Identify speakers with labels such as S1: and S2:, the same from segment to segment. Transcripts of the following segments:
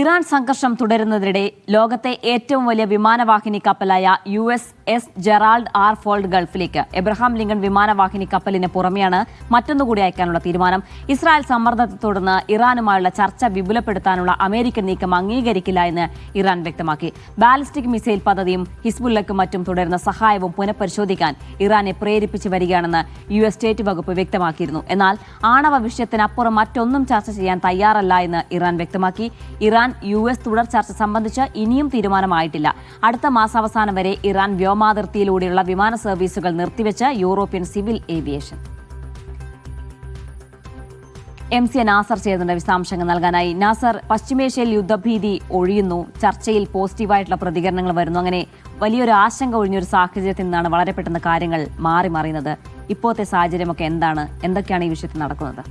S1: Iran സംഘർഷം തുടരുന്നതിനിടെ ലോകത്തെ ഏറ്റവും വലിയ വിമാനവാഹിനി കപ്പലായ USS ജെറാൾഡ് ആർ ഫോൾഡ് ഗൾഫിലേക്ക് എബ്രഹാം ലിങ്കൺ വിമാനവാഹിനി കപ്പലിന് പുറമെയാണ് മറ്റൊന്നുകൂടി അയക്കാനുള്ള തീരുമാനം. ഇസ്രായേൽ സമ്മർദ്ദത്തെ തുടർന്ന് ഇറാനുമായുള്ള ചർച്ച വിപുലപ്പെടുത്താനുള്ള അമേരിക്കൻ നീക്കം അംഗീകരിക്കില്ല എന്ന് ഇറാൻ വ്യക്തമാക്കി. ബാലിസ്റ്റിക് മിസൈൽ പദ്ധതിയും ഹിസ്ബുള്ളയ്ക്കും മറ്റും തുടരുന്ന സഹായവും പുനഃപരിശോധിക്കാൻ ഇറാനെ പ്രേരിപ്പിച്ചു വരികയാണെന്ന് US സ്റ്റേറ്റ് വകുപ്പ് വ്യക്തമാക്കിയിരുന്നു. എന്നാൽ ആണവ വിഷയത്തിനപ്പുറം മറ്റൊന്നും ചർച്ച ചെയ്യാൻ തയ്യാറല്ല എന്ന് ഇറാൻ വ്യക്തമാക്കി. ഇറാൻ US തുടർ ചർച്ച സംബന്ധിച്ച് ഇനിയും തീരുമാനമായിട്ടില്ല. അടുത്ത മാസാവസാനം വരെ ഇറാൻ വ്യോമാതിർത്തിയിലൂടെയുള്ള വിമാന സർവീസുകൾ നിർത്തിവെച്ച് European civil aviation. MC Nasar ചേർന്ന വിശദാംശങ്ങൾ നൽകാനായി. നാസർ, പശ്ചിമേഷ്യയിൽ യുദ്ധഭീതി ഒഴിയുന്നു, ചർച്ചയിൽ പോസിറ്റീവായിട്ടുള്ള പ്രതികരണങ്ങൾ വരുന്നു, അങ്ങനെ വലിയൊരു ആശങ്ക ഒഴിഞ്ഞൊരു സാഹചര്യത്തിൽ നിന്നാണ് വളരെ പെട്ടെന്ന് കാര്യങ്ങൾ മാറി മറിയുന്നത്. ഇപ്പോഴത്തെ സാഹചര്യമൊക്കെ എന്തൊക്കെയാണ് ഈ വിഷയത്തിൽ നടക്കുന്നത്?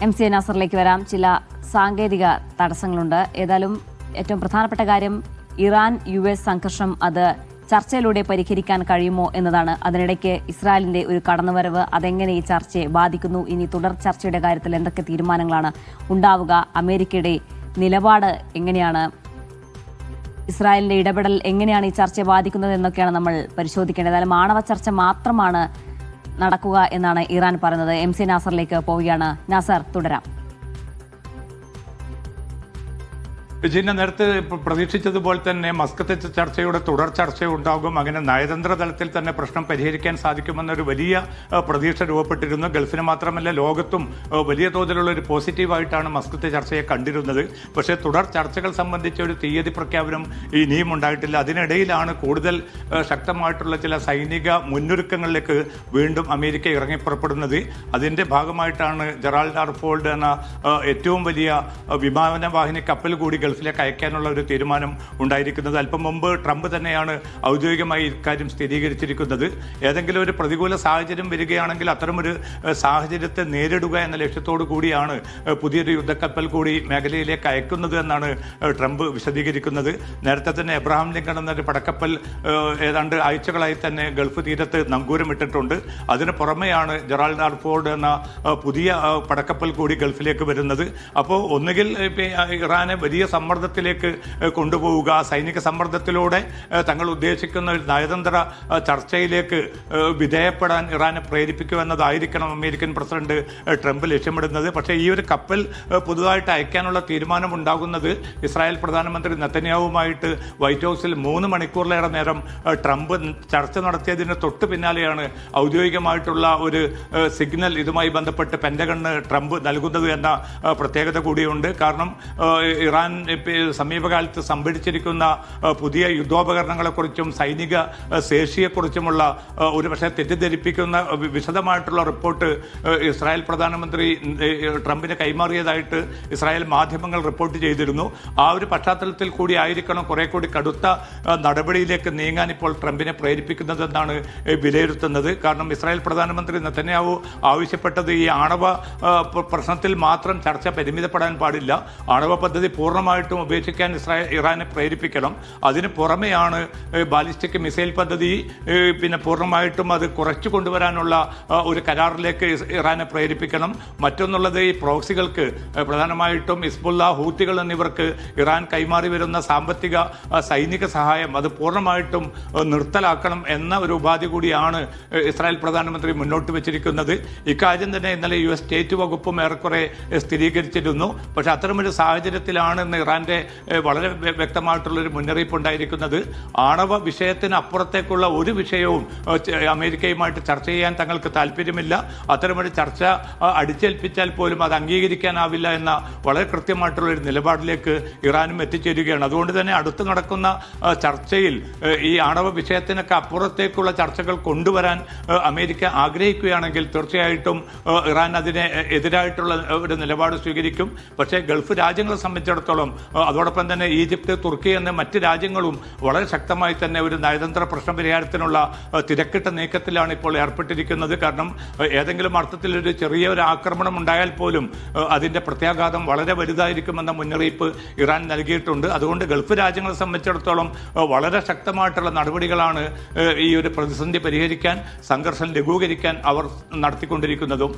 S1: MC നാസറിലേക്ക് വരാം. ചില സാങ്കേതിക തടസ്സങ്ങളുണ്ട്. ഏതായാലും ഏറ്റവും പ്രധാനപ്പെട്ട കാര്യം ഇറാൻ US സംഘർഷം അത് ചർച്ചയിലൂടെ പരിഹരിക്കാൻ കഴിയുമോ എന്നതാണ്. അതിനിടയ്ക്ക് ഇസ്രായേലിന്റെ ഒരു കടന്നുവരവ് അതെങ്ങനെ ഈ ചർച്ചയെ ബാധിക്കുന്നു, ഇനി തുടർ ചർച്ചയുടെ കാര്യത്തിൽ എന്തൊക്കെ തീരുമാനങ്ങളാണ് ഉണ്ടാവുക, അമേരിക്കയുടെ നിലപാട് എങ്ങനെയാണ്, ഇസ്രായേലിന്റെ ഇടപെടൽ എങ്ങനെയാണ് ഈ ചർച്ചയെ ബാധിക്കുന്നത് എന്നൊക്കെയാണ് നമ്മൾ പരിശോധിക്കേണ്ടത്. ഏതായാലും ആണവ ചർച്ച മാത്രമാണ് നടക്കുക എന്നാണ് ഇറാൻ പറയുന്നത്. MC നാസറിലേക്ക് പോവുകയാണ്. നാസർ, തുടരാം.
S2: ജിന്ന നേരത്തെ പ്രതീക്ഷിച്ചതുപോലെ തന്നെ മസ്കത്തെ ചർച്ചയുടെ തുടർ ചർച്ച ഉണ്ടാകും. അങ്ങനെ നയതന്ത്ര തലത്തിൽ തന്നെ പ്രശ്നം പരിഹരിക്കാൻ സാധിക്കുമെന്നൊരു വലിയ പ്രതീക്ഷ രൂപപ്പെട്ടിരുന്നു. ഗൾഫിന് മാത്രമല്ല ലോകത്തും വലിയ തോതിലുള്ള ഒരു പോസിറ്റീവായിട്ടാണ് മസ്കത്തെ ചർച്ചയെ കണ്ടിരുന്നത്. പക്ഷേ തുടർ ചർച്ചകൾ സംബന്ധിച്ച ഒരു തീയതി പ്രഖ്യാപനം ഇനിയും ഉണ്ടായിട്ടില്ല. അതിനിടയിലാണ് കൂടുതൽ ശക്തമായിട്ടുള്ള ചില സൈനിക മുന്നൊരുക്കങ്ങളിലേക്ക് വീണ്ടും അമേരിക്ക ഇറങ്ങിപ്പുറപ്പെടുന്നത്. അതിൻ്റെ ഭാഗമായിട്ടാണ് ജെറാൾഡ് ആർ ഫോൾഡ് എന്ന ഏറ്റവും വലിയ വിമാനവാഹിനി കപ്പൽ കൂടി ഗൾഫിലേക്ക് അയക്കാനുള്ള ഒരു തീരുമാനം ഉണ്ടായിരിക്കുന്നത്. അല്പം മുമ്പ് ട്രംപ് തന്നെയാണ് ഔദ്യോഗികമായി ഇക്കാര്യം സ്ഥിരീകരിച്ചിരിക്കുന്നത്. ഏതെങ്കിലും ഒരു പ്രതികൂല സാഹചര്യം വരികയാണെങ്കിൽ അത്തരമൊരു സാഹചര്യത്തെ നേരിടുക എന്ന ലക്ഷ്യത്തോടു കൂടിയാണ് പുതിയൊരു യുദ്ധക്കപ്പൽ കൂടി മേഖലയിലേക്ക് അയക്കുന്നത് എന്നാണ് ട്രംപ് വിശദീകരിക്കുന്നത്. നേരത്തെ തന്നെ എബ്രഹാം ലിങ്കൺ എന്നൊരു പടക്കപ്പൽ ഏതാണ്ട് ആഴ്ചകളായി തന്നെ ഗൾഫ് തീരത്ത് നങ്കൂരമിട്ടിട്ടുണ്ട്. അതിന് പുറമെയാണ് ജെറാൾഡ് ആർ ഫോൾഡ് എന്ന പുതിയ പടക്കപ്പൽ കൂടി ഗൾഫിലേക്ക് വരുന്നത്. അപ്പോൾ ഒന്നുകിൽ ഇറാനെ വലിയ സമ്മർദ്ദത്തിലേക്ക് കൊണ്ടുപോവുക, സൈനിക സമ്മർദ്ദത്തിലൂടെ തങ്ങൾ ഉദ്ദേശിക്കുന്ന ഒരു നയതന്ത്ര ചർച്ചയിലേക്ക് വിധേയപ്പെടാൻ ഇറാനെ പ്രേരിപ്പിക്കുക എന്നതായിരിക്കണം അമേരിക്കൻ പ്രസിഡന്റ് ട്രംപ് ലക്ഷ്യമിടുന്നത്. പക്ഷേ ഈ ഒരു കപ്പൽ പുതുതായിട്ട് അയക്കാനുള്ള തീരുമാനം ഉണ്ടാകുന്നത് ഇസ്രായേൽ പ്രധാനമന്ത്രി നെതന്യാഹുവുമായിട്ട് വൈറ്റ് ഹൗസിൽ 3 മണിക്കൂറിലേറെ നേരം ട്രംപ് ചർച്ച നടത്തിയതിന് തൊട്ട് പിന്നാലെയാണ് ഔദ്യോഗികമായിട്ടുള്ള ഒരു സിഗ്നൽ ഇതുമായി ബന്ധപ്പെട്ട് പെന്റഗണ് ട്രംപ് നൽകുന്നത് എന്ന പ്രത്യേകത കൂടിയുണ്ട്. കാരണം ഇറാൻ സമീപകാലത്ത് സംഭരിച്ചിരിക്കുന്ന പുതിയ യുദ്ധോപകരണങ്ങളെക്കുറിച്ചും സൈനിക ശേഷിയെക്കുറിച്ചുമുള്ള ഒരുപക്ഷെ തെറ്റിദ്ധരിപ്പിക്കുന്ന വിശദമായിട്ടുള്ള റിപ്പോർട്ട് ഇസ്രായേൽ പ്രധാനമന്ത്രി ട്രംപിന് കൈമാറിയതായിട്ട് ഇസ്രായേൽ മാധ്യമങ്ങൾ റിപ്പോർട്ട് ചെയ്തിരുന്നു. ആ ഒരു പശ്ചാത്തലത്തിൽ കൂടി ആയിരിക്കണം കുറെ കൂടി കടുത്ത നടപടിയിലേക്ക് നീങ്ങാൻ ഇപ്പോൾ ട്രംപിനെ പ്രേരിപ്പിക്കുന്നതെന്നാണ് വിലയിരുത്തുന്നത്. കാരണം ഇസ്രായേൽ പ്രധാനമന്ത്രി നെതന്യാഹു ആവശ്യപ്പെട്ടത് ഈ ആണവ പ്രശ്നത്തിൽ മാത്രം ചർച്ച പരിമിതപ്പെടാൻ പാടില്ല, ആണവ പദ്ധതി പൂർണ്ണമായിട്ടും ഉപേക്ഷിക്കാൻ ഇറാനെ പ്രേരിപ്പിക്കണം. അതിന് പുറമെയാണ് ബാലിസ്റ്റിക് മിസൈൽ പദ്ധതി പിന്നെ പൂർണ്ണമായിട്ടും അത് കുറച്ചു കൊണ്ടുവരാനുള്ള ഒരു കരാറിലേക്ക് ഇറാനെ പ്രേരിപ്പിക്കണം. മറ്റൊന്നുള്ളത് ഈ പ്രോക്സികൾക്ക് പ്രധാനമായിട്ടും ഹിസ്ബുള്ള, ഹൂത്തികൾ എന്നിവർക്ക് ഇറാൻ കൈമാറി വരുന്ന സാമ്പത്തിക സൈനിക സഹായം അത് പൂർണ്ണമായിട്ടും നിർത്തലാക്കണം എന്ന ഒരു ഉപാധി കൂടിയാണ് ഇസ്രായേൽ പ്രധാനമന്ത്രി മുന്നോട്ട് വെച്ചിരിക്കുന്നത്. ഇക്കാര്യം തന്നെ ഇന്നലെ US സ്റ്റേറ്റ് വകുപ്പും ഏറെക്കുറെ സ്ഥിരീകരിച്ചിരുന്നു. പക്ഷെ അത്തരമൊരു സാഹചര്യത്തിലാണ് ഇന്ന് ഇറാന്റെ വളരെ വ്യക്തമായിട്ടുള്ളൊരു മുന്നറിയിപ്പ് ഉണ്ടായിരിക്കുന്നത്. ആണവ വിഷയത്തിന് അപ്പുറത്തേക്കുള്ള ഒരു വിഷയവും അമേരിക്കയുമായിട്ട് ചർച്ച ചെയ്യാൻ തങ്ങൾക്ക് താല്പര്യമില്ല. അത്തരമൊരു ചർച്ച അടിച്ചേൽപ്പിച്ചാൽ പോലും അത് അംഗീകരിക്കാനാവില്ല എന്ന വളരെ കൃത്യമായിട്ടുള്ളൊരു നിലപാടിലേക്ക് ഇറാനും എത്തിച്ചേരുകയാണ്. അതുകൊണ്ട് തന്നെ അടുത്ത് നടക്കുന്ന ചർച്ചയിൽ ഈ ആണവ വിഷയത്തിനൊക്കെ അപ്പുറത്തേക്കുള്ള ചർച്ചകൾ കൊണ്ടുവരാൻ അമേരിക്ക ആഗ്രഹിക്കുകയാണെങ്കിൽ തീർച്ചയായിട്ടും ഇറാൻ അതിന് എതിരായിട്ടുള്ള ഒരു നിലപാട് സ്വീകരിക്കും. പക്ഷേ ഗൾഫ് രാജ്യങ്ങളെ സംബന്ധിച്ചിടത്തോളം അതോടൊപ്പം തന്നെ ഈജിപ്ത്, തുർക്കി എന്ന മറ്റ് രാജ്യങ്ങളും വളരെ ശക്തമായി തന്നെ ഒരു നയതന്ത്ര പ്രശ്ന പരിഹാരത്തിനുള്ള തിരക്കിട്ട നീക്കത്തിലാണ് ഇപ്പോൾ ഏർപ്പെട്ടിരിക്കുന്നത്. കാരണം ഏതെങ്കിലും അർത്ഥത്തിൽ ഒരു ചെറിയ ഒരു ആക്രമണം ഉണ്ടായാൽ പോലും അതിൻ്റെ പ്രത്യാഘാതം വളരെ വലുതായിരിക്കുമെന്ന മുന്നറിയിപ്പ് ഇറാൻ നൽകിയിട്ടുണ്ട്. അതുകൊണ്ട് ഗൾഫ് രാജ്യങ്ങളെ സംബന്ധിച്ചിടത്തോളം വളരെ ശക്തമായിട്ടുള്ള നടപടികളാണ് ഈ ഒരു പ്രതിസന്ധി പരിഹരിക്കാൻ, സംഘർഷം ലഘൂകരിക്കാൻ അവർ നടത്തിക്കൊണ്ടിരിക്കുന്നതും.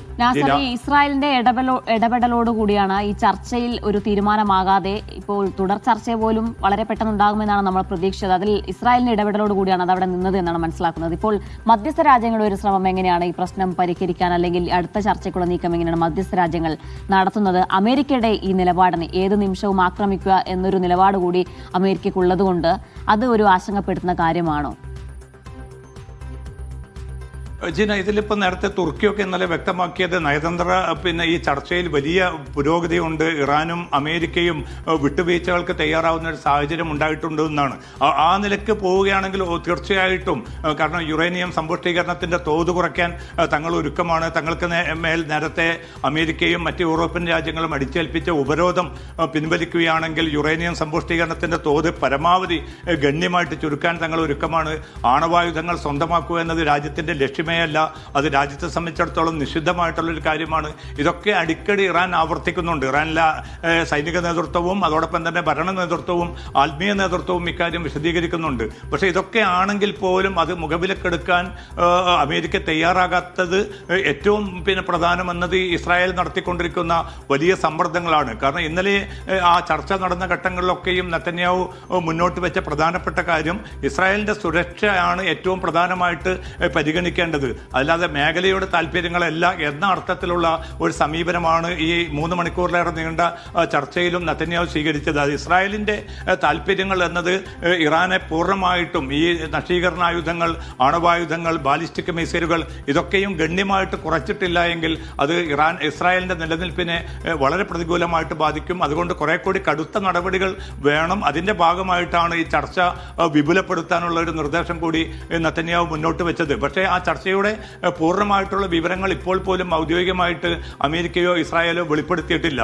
S1: ഇസ്രായേലിന്റെ ഇടപെടലോടുകൂടിയാണ് ഈ ചർച്ചയിൽ ഒരു തീരുമാനമാകാതെ ഇപ്പോൾ തുടർ ചർച്ച പോലും വളരെ പെട്ടെന്ന് ഉണ്ടാകുമെന്നാണ് നമ്മൾ പ്രതീക്ഷിച്ചത്. അതിൽ ഇസ്രായേലിന്റെ ഇടപെടലോടുകൂടിയാണ് അത് അവിടെ നിന്നത് എന്നാണ് മനസ്സിലാക്കുന്നത്. ഇപ്പോൾ മധ്യസ്ഥ രാജ്യങ്ങളുടെ ഒരു ശ്രമം എങ്ങനെയാണ് ഈ പ്രശ്നം പരിഹരിക്കാൻ, അല്ലെങ്കിൽ അടുത്ത ചർച്ചയ്ക്കുള്ള നീക്കം എങ്ങനെയാണ് മധ്യസ്ഥ രാജ്യങ്ങൾ നടത്തുന്നത്? അമേരിക്കയുടെ ഈ നിലപാടിന് ഏത് നിമിഷവും ആക്രമിക്കുക എന്നൊരു നിലപാട് കൂടി അമേരിക്കയ്ക്കുള്ളതുകൊണ്ട് അത് ഒരു ആശങ്കപ്പെടുത്തുന്ന കാര്യമാണോ?
S2: ജിന, ഇതിലിപ്പോൾ നേരത്തെ തുർക്കിയൊക്കെ ഇന്നലെ വ്യക്തമാക്കിയത് നയതന്ത്ര ഈ ചർച്ചയിൽ വലിയ പുരോഗതിയുണ്ട്, ഇറാനും അമേരിക്കയും വിട്ടുവീഴ്ചകൾക്ക് തയ്യാറാവുന്ന ഒരു സാഹചര്യം ഉണ്ടായിട്ടുണ്ട് എന്നാണ്. ആ നിലയ്ക്ക് പോവുകയാണെങ്കിൽ തീർച്ചയായിട്ടും, കാരണം യുറേനിയം സമ്പുഷ്ടീകരണത്തിന്റെ തോത് കുറയ്ക്കാൻ തങ്ങൾ ഒരുക്കമാണ്. തങ്ങൾക്ക് മേൽ നേരത്തെ അമേരിക്കയും മറ്റ് യൂറോപ്യൻ രാജ്യങ്ങളും അടിച്ചേൽപ്പിച്ച ഉപരോധം പിൻവലിക്കുകയാണെങ്കിൽ യുറേനിയം സമ്പുഷ്ടീകരണത്തിന്റെ തോത് പരമാവധി ഗണ്യമായിട്ട് ചുരുക്കാൻ തങ്ങൾ ഒരുക്കമാണ്. ആണവായുധങ്ങൾ സ്വന്തമാക്കുക എന്നത് രാജ്യത്തിന്റെ ലക്ഷ്യം ല്ല, അത് രാജ്യത്തെ സംബന്ധിച്ചിടത്തോളം നിഷിദ്ധമായിട്ടുള്ളൊരു കാര്യമാണ്. ഇതൊക്കെ അടിക്കടി ഇറാൻ ആവർത്തിക്കുന്നുണ്ട്. ഇറാനിലെ സൈനിക നേതൃത്വവും അതോടൊപ്പം തന്നെ ഭരണ നേതൃത്വവും ആത്മീയ നേതൃത്വവും ഇക്കാര്യം വിശദീകരിക്കുന്നുണ്ട്. പക്ഷേ ഇതൊക്കെ ആണെങ്കിൽ പോലും അത് മുഖവിലക്കെടുക്കാൻ അമേരിക്ക തയ്യാറാകാത്തത് ഏറ്റവും പ്രധാനമെന്നത് ഇസ്രായേൽ നടത്തിക്കൊണ്ടിരിക്കുന്ന വലിയ സമ്മർദ്ദങ്ങളാണ്. കാരണം ഇന്നലെ ആ ചർച്ച നടന്ന ഘട്ടങ്ങളിലൊക്കെയും നെതന്യാഹു മുന്നോട്ട് വെച്ച പ്രധാനപ്പെട്ട കാര്യം ഇസ്രായേലിന്റെ സുരക്ഷയാണ് ഏറ്റവും പ്രധാനമായിട്ട് പരിഗണിക്കേണ്ടത്, അല്ലാതെ മേഖലയുടെ താല്പര്യങ്ങളല്ല എന്ന അർത്ഥത്തിലുള്ള ഒരു സമീപനമാണ് ഈ 3 മണിക്കൂറിലേറെ നീണ്ട ചർച്ചയിലും നെതന്യാഹു സ്വീകരിച്ചത്. അത് ഇസ്രായേലിന്റെ താല്പര്യങ്ങൾ എന്നത് ഇറാനെ പൂർണ്ണമായിട്ടും ഈ നശീകരണായുധങ്ങൾ, ആണവായുധങ്ങൾ, ബാലിസ്റ്റിക് മിസൈലുകൾ ഇതൊക്കെയും ഗണ്യമായിട്ട് കുറച്ചിട്ടില്ല എങ്കിൽ അത് ഇസ്രായേലിന്റെ നിലനിൽപ്പിനെ വളരെ പ്രതികൂലമായിട്ട് ബാധിക്കും. അതുകൊണ്ട് കുറെ കൂടി കടുത്ത നടപടികൾ വേണം. അതിന്റെ ഭാഗമായിട്ടാണ് ഈ ചർച്ച വിപുലപ്പെടുത്താനുള്ള ഒരു നിർദ്ദേശം കൂടി നെതന്യാഹു മുന്നോട്ട് വെച്ചത്. പക്ഷേ ആ ചർച്ചയുടെ പൂർണ്ണമായിട്ടുള്ള വിവരങ്ങൾ ഇപ്പോൾ പോലും ഔദ്യോഗികമായിട്ട് അമേരിക്കയോ ഇസ്രായേലോ വെളിപ്പെടുത്തിയിട്ടില്ല.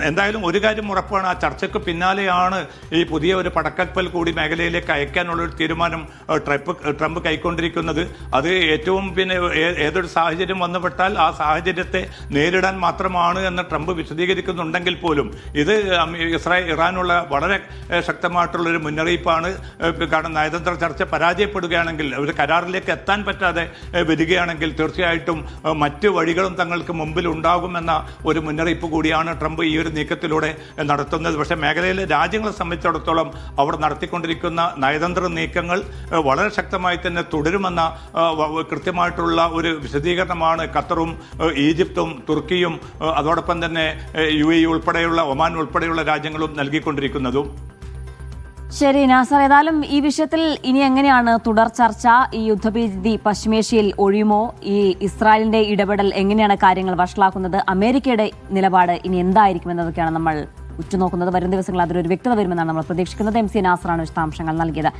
S2: എന്തായാലും ഒരു കാര്യം ഉറപ്പാണ്, ആ ചർച്ചയ്ക്ക് പിന്നാലെയാണ് ഈ പുതിയ ഒരു പടക്കപ്പൽ കൂടി മേഖലയിലേക്ക് അയക്കാനുള്ള ഒരു തീരുമാനം ട്രംപ് കൈക്കൊണ്ടിരിക്കുന്നത്. അത് ഏറ്റവും ഏതൊരു സാഹചര്യം വന്നുപെട്ടാൽ ആ സാഹചര്യത്തെ നേരിടാൻ മാത്രമാണ് എന്ന് ട്രംപ് വിശദീകരിക്കുന്നുണ്ടെങ്കിൽ പോലും ഇത് ഇറാനുള്ള വളരെ ശക്തമായിട്ടുള്ളൊരു മുന്നറിയിപ്പാണ്. കാരണം നയതന്ത്ര ചർച്ച പരാജയപ്പെടുകയാണെങ്കിൽ, ഒരു കരാറിലേക്ക് എത്താൻ പറ്റാതെ വരികയാണെങ്കിൽ തീർച്ചയായിട്ടും മറ്റ് വഴികളും തങ്ങൾക്ക് മുമ്പിൽ ഉണ്ടാകുമെന്ന ഒരു മുന്നറിയിപ്പ് കൂടിയാണ് ട്രംപ് ഈ ഒരു നീക്കത്തിലൂടെ നടത്തുന്നത്. പക്ഷേ മേഖലയിലെ രാജ്യങ്ങളെ സംബന്ധിച്ചിടത്തോളം അവർ നടത്തിക്കൊണ്ടിരിക്കുന്ന നയതന്ത്ര നീക്കങ്ങൾ വളരെ ശക്തമായി തന്നെ തുടരുമെന്ന കൃത്യമായിട്ടുള്ള ഒരു വിശദീകരണമാണ് ഖത്തറും ഈജിപ്തും തുർക്കിയും അതോടൊപ്പം തന്നെ UAE ഉൾപ്പെടെയുള്ള ഒമാൻ ഉൾപ്പെടെയുള്ള രാജ്യങ്ങളും നൽകിക്കൊണ്ടിരിക്കുന്നതും.
S1: ശരി നാസർ, ഏതായാലും ഈ വിഷയത്തിൽ ഇനി എങ്ങനെയാണ് തുടർ ചർച്ച? ഈ യുദ്ധഭീതി പശ്ചിമേഷ്യയിൽ ഒഴിയുമോ? ഈ ഇസ്രായേലിന്റെ ഇടപെടൽ എങ്ങനെയാണ് കാര്യങ്ങൾ വഷളാക്കുന്നത്? അമേരിക്കയുടെ നിലപാട് ഇനി എന്തായിരിക്കും എന്നതൊക്കെയാണ് നമ്മൾ ഉറ്റുനോക്കുന്നത്. വരും ദിവസങ്ങളിൽ അതിലൊരു വ്യക്തത വരുമെന്നാണ് നമ്മൾ പ്രതീക്ഷിക്കുന്നത്. MC നാസറാണ് വിശദാംശങ്ങൾ നൽകിയത്.